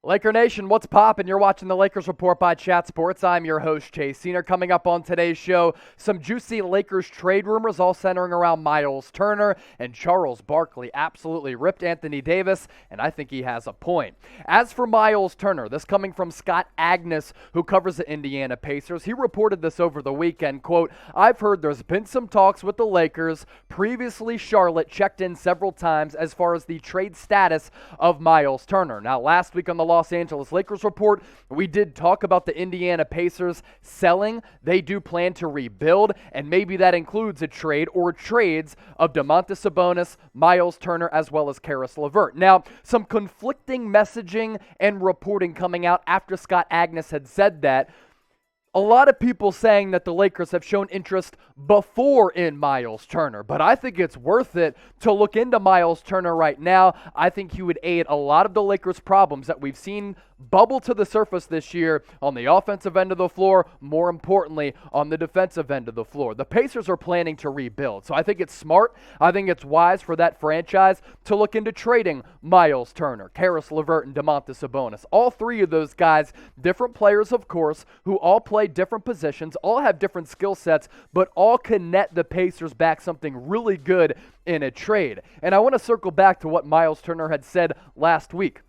Laker Nation, what's poppin'? You're watching the Lakers Report by Chat Sports. I'm your host, Chase Senior. Coming up on today's show, some juicy Lakers trade rumors all centering around Myles Turner and Charles Barkley. Absolutely ripped Anthony Davis, and I think he has a point. As for Myles Turner, this coming from Scott Agness, who covers the Indiana Pacers. He reported this over the weekend, quote, "I've heard there's been some talks with the Lakers. Previously, Charlotte checked in several times as far as the trade status of Myles Turner." Now, last week on the Los Angeles Lakers Report, we did talk about the Indiana Pacers selling. They do plan to rebuild, and maybe that includes a trade or trades of Domantas Sabonis, Myles Turner, as well as Caris LeVert. Now, some conflicting messaging and reporting coming out after Scott Agness had said that. A lot of people saying that the Lakers have shown interest before in Myles Turner, but I think it's worth it to look into Myles Turner right now. I think he would aid a lot of the Lakers' problems that we've seen bubble to the surface this year on the offensive end of the floor, more importantly, on the defensive end of the floor. The Pacers are planning to rebuild, so I think it's smart. I think it's wise for that franchise to look into trading Myles Turner, Caris LeVert, and Domantas Sabonis. All three of those guys, different players, of course, who all play different positions, all have different skill sets, but all can net the Pacers back something really good in a trade. And I want to circle back to what Myles Turner had said last week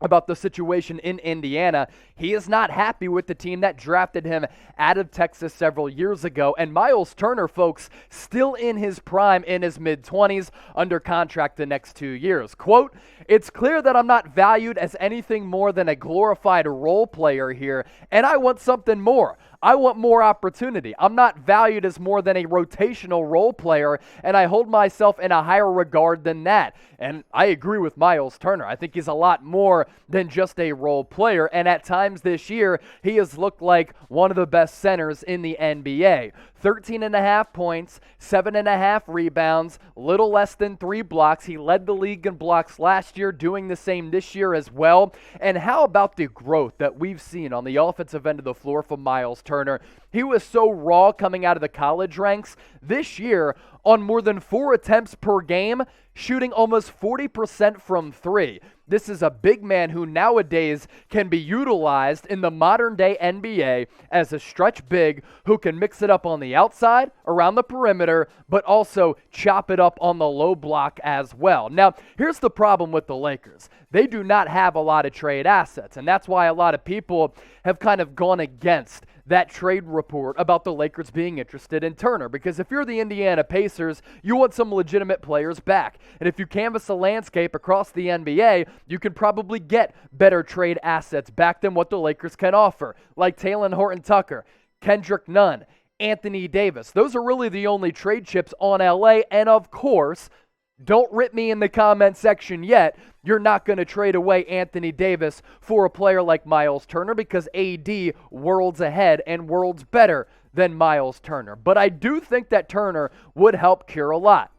about the situation in Indiana. He is not happy with the team that drafted him out of Texas several years ago. And Myles Turner, folks, still in his prime, in his mid-20s, under contract the next 2 years. Quote, "It's clear that I'm not valued as anything more than a glorified role player here, and I want something more. I want more opportunity. I'm not valued as more than a rotational role player, and I hold myself in a higher regard than that." And I agree with Myles Turner. I think he's a lot more than just a role player, and at times this year, he has looked like one of the best centers in the NBA. 13.5 points, 7.5 rebounds, little less than 3 blocks. He led the league in blocks last year, doing the same this year as well. And how about the growth that we've seen on the offensive end of the floor from Myles Turner? He was so raw coming out of the college ranks. This year, on more than 4 attempts per game, shooting almost 40% from 3. This is a big man who nowadays can be utilized in the modern-day NBA as a stretch big who can mix it up on the outside, around the perimeter, but also chop it up on the low block as well. Now, here's the problem with the Lakers. They do not have a lot of trade assets, and that's why a lot of people have kind of gone against that trade report about the Lakers being interested in Turner. Because if you're the Indiana Pacers, you want some legitimate players back. And if you canvass the landscape across the NBA, you can probably get better trade assets back than what the Lakers can offer, like Talen Horton-Tucker, Kendrick Nunn, Anthony Davis. Those are really the only trade chips on LA. And of course, don't rip me in the comment section yet. You're not going to trade away Anthony Davis for a player like Myles Turner because AD worlds ahead and worlds better than Myles Turner. But I do think that Turner would help cure a lot.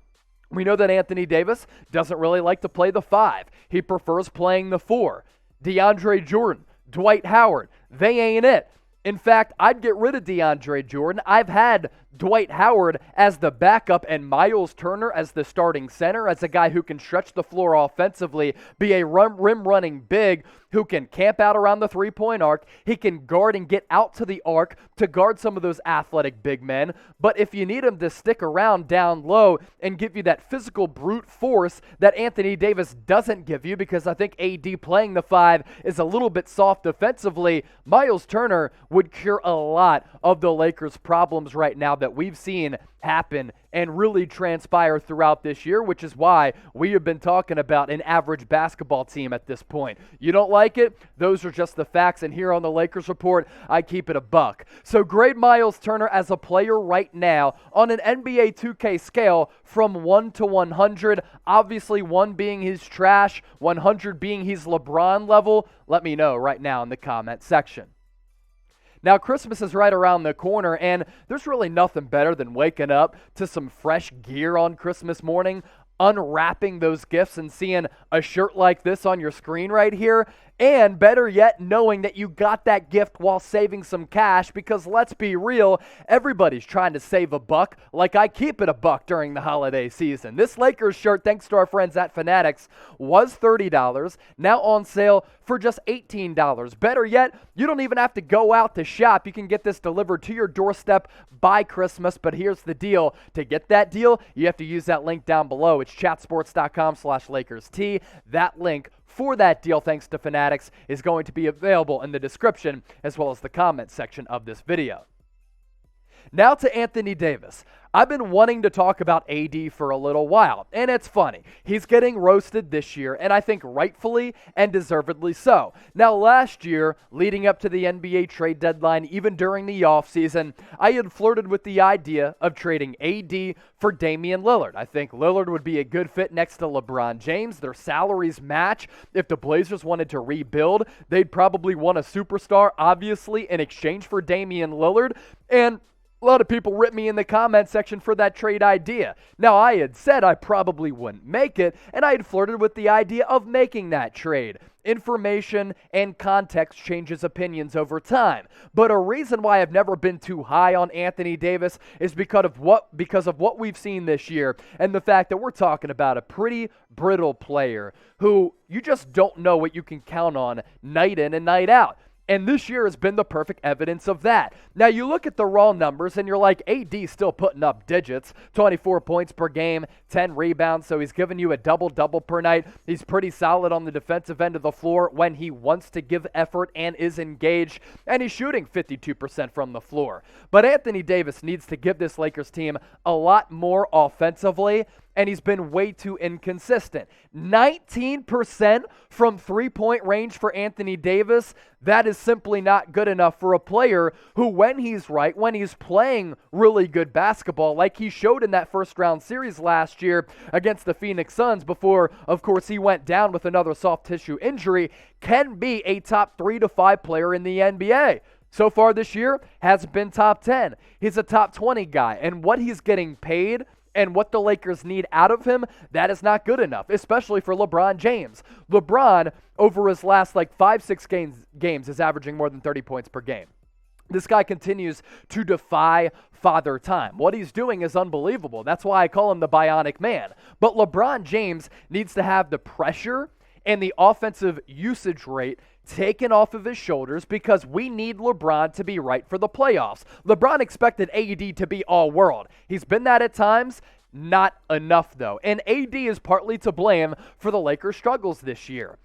We know that Anthony Davis doesn't really like to play the 5. He prefers playing the 4. DeAndre Jordan, Dwight Howard, they ain't it. In fact, I'd get rid of DeAndre Jordan. I've had Dwight Howard as the backup and Myles Turner as the starting center, as a guy who can stretch the floor offensively, be a rim-running big who can camp out around the three-point arc. He can guard and get out to the arc to guard some of those athletic big men. But if you need him to stick around down low and give you that physical brute force that Anthony Davis doesn't give you, because I think AD playing the 5 is a little bit soft defensively, Myles Turner would cure a lot of the Lakers' problems right now that we've seen happen and really transpire throughout this year, which is why we have been talking about an average basketball team at this point. You don't like it? Those are just the facts, and here on the Lakers Report, I keep it a buck. So grade Myles Turner as a player right now on an NBA 2K scale from 1 to 100, obviously 1 being his trash, 100 being his LeBron level. Let me know right now in the comment section. Now, Christmas is right around the corner, and there's really nothing better than waking up to some fresh gear on Christmas morning, unwrapping those gifts and seeing a shirt like this on your screen right here, And better yet, knowing that you got that gift while saving some cash, because let's be real, everybody's trying to save a buck, like I keep it a buck during the holiday season. This Lakers shirt, thanks to our friends at Fanatics, was $30, now on sale for just $18. Better yet, you don't even have to go out to shop. You can get this delivered to your doorstep by Christmas, but here's the deal. To get that deal, you have to use that link down below. It's chatsports.com/LakersT. That link for that deal, thanks to Fanatics, is going to be available in the description as well as the comment section of this video. Now to Anthony Davis. I've been wanting to talk about AD for a little while, and it's funny. He's getting roasted this year, and I think rightfully and deservedly so. Now, last year, leading up to the NBA trade deadline, even during the offseason, I had flirted with the idea of trading AD for Damian Lillard. I think Lillard would be a good fit next to LeBron James. Their salaries match. If the Blazers wanted to rebuild, they'd probably want a superstar, obviously, in exchange for Damian Lillard, and a lot of people ripped me in the comment section for that trade idea. Now, I had said I probably wouldn't make it, and I had flirted with the idea of making that trade. Information and context changes opinions over time. But a reason why I've never been too high on Anthony Davis is because of what we've seen this year, and the fact that we're talking about a pretty brittle player who you just don't know what you can count on night in and night out. And this year has been the perfect evidence of that. Now, you look at the raw numbers, and you're like, AD's still putting up digits, 24 points per game, 10 rebounds, so he's giving you a double-double per night. He's pretty solid on the defensive end of the floor when he wants to give effort and is engaged, and he's shooting 52% from the floor. But Anthony Davis needs to give this Lakers team a lot more offensively, and he's been way too inconsistent. 19% from three-point range for Anthony Davis. That is simply not good enough for a player who, when he's right, when he's playing really good basketball, like he showed in that first-round series last year against the Phoenix Suns before, of course, he went down with another soft tissue injury, can be a top 3 to 5 player in the NBA. So far this year, hasn't been top 10. He's a top 20 guy, and what he's getting paid and what the Lakers need out of him, that is not good enough, especially for LeBron James. LeBron, over his last 5-6 games, is averaging more than 30 points per game. This guy continues to defy father time. What he's doing is unbelievable. That's why I call him the bionic man. But LeBron James needs to have the pressure and the offensive usage rate taken off of his shoulders, because we need LeBron to be right for the playoffs. LeBron expected AD to be all-world. He's been that at times, not enough though. And AD is partly to blame for the Lakers' struggles this year.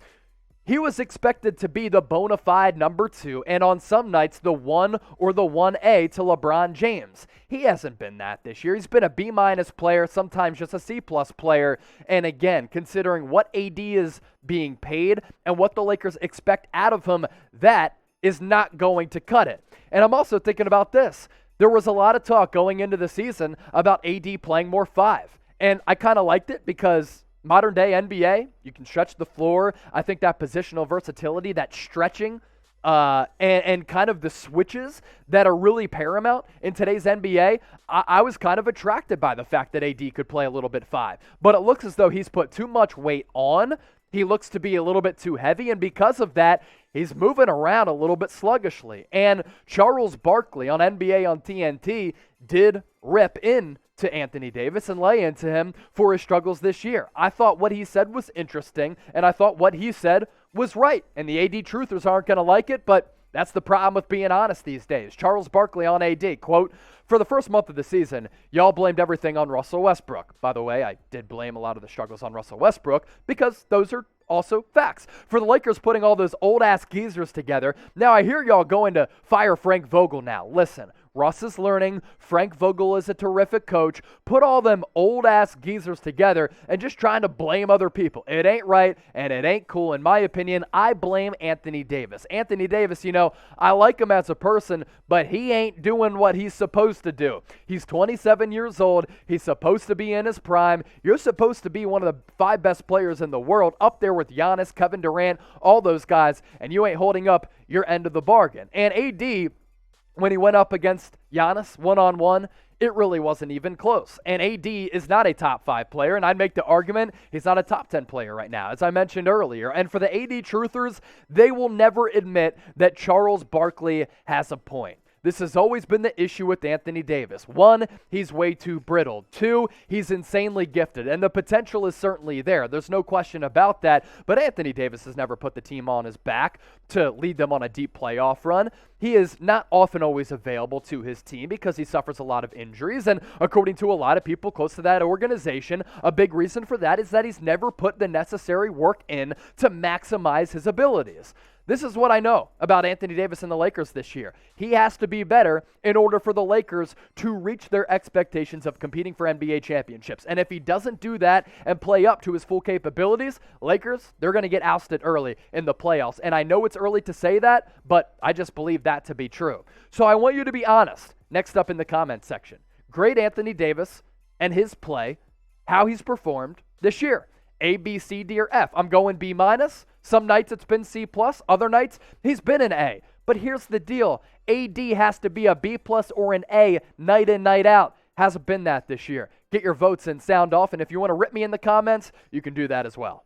He was expected to be the bona fide number 2, and on some nights the 1 or the 1A to LeBron James. He hasn't been that this year. He's been a B- player, sometimes just a C+ player. And again, considering what AD is being paid and what the Lakers expect out of him, that is not going to cut it. And I'm also thinking about this. There was a lot of talk going into the season about AD playing more 5. And I kind of liked it because modern day NBA, you can stretch the floor. I think that positional versatility, that stretching, and kind of the switches that are really paramount in today's NBA, I was kind of attracted by the fact that AD could play a little bit 5. But it looks as though he's put too much weight on. He looks to be a little bit too heavy, and because of that, he's moving around a little bit sluggishly. And Charles Barkley on NBA on TNT did rip in to Anthony Davis and lay into him for his struggles this year. I thought what he said was interesting, and I thought what he said was right. And the AD truthers aren't going to like it, but that's the problem with being honest these days. Charles Barkley on AD, quote, "For the first month of the season, y'all blamed everything on Russell Westbrook." By the way, I did blame a lot of the struggles on Russell Westbrook because those are also facts. For the Lakers putting all those old-ass geezers together, now I hear y'all going to fire Frank Vogel now. Listen, Russ is learning. Frank Vogel is a terrific coach. Put all them old-ass geezers together and just trying to blame other people. It ain't right, and it ain't cool. In my opinion, I blame Anthony Davis. Anthony Davis, I like him as a person, but he ain't doing what he's supposed to do. He's 27 years old. He's supposed to be in his prime. You're supposed to be one of the 5 best players in the world, up there with Giannis, Kevin Durant, all those guys, and you ain't holding up your end of the bargain. And AD, when he went up against Giannis one-on-one it really wasn't even close. And AD is not a top 5 player, and I'd make the argument he's not a top 10 player right now, as I mentioned earlier. And for the AD truthers, they will never admit that Charles Barkley has a point. This has always been the issue with Anthony Davis. 1, he's way too brittle. 2, he's insanely gifted, and the potential is certainly there. There's no question about that, but Anthony Davis has never put the team on his back to lead them on a deep playoff run. He is not often always available to his team because he suffers a lot of injuries, and according to a lot of people close to that organization, a big reason for that is that he's never put the necessary work in to maximize his abilities. This is what I know about Anthony Davis and the Lakers this year. He has to be better in order for the Lakers to reach their expectations of competing for NBA championships. And if he doesn't do that and play up to his full capabilities, Lakers, they're going to get ousted early in the playoffs. And I know it's early to say that, but I just believe that to be true. So I want you to be honest. Next up in the comments section, grade Anthony Davis and his play, how he's performed this year. A, B, C, D, or F. I'm going B-. Some nights it's been C+, other nights he's been an A. But here's the deal. AD has to be a B+ or an A night in, night out. Hasn't been that this year. Get your votes and sound off, and if you want to rip me in the comments, you can do that as well.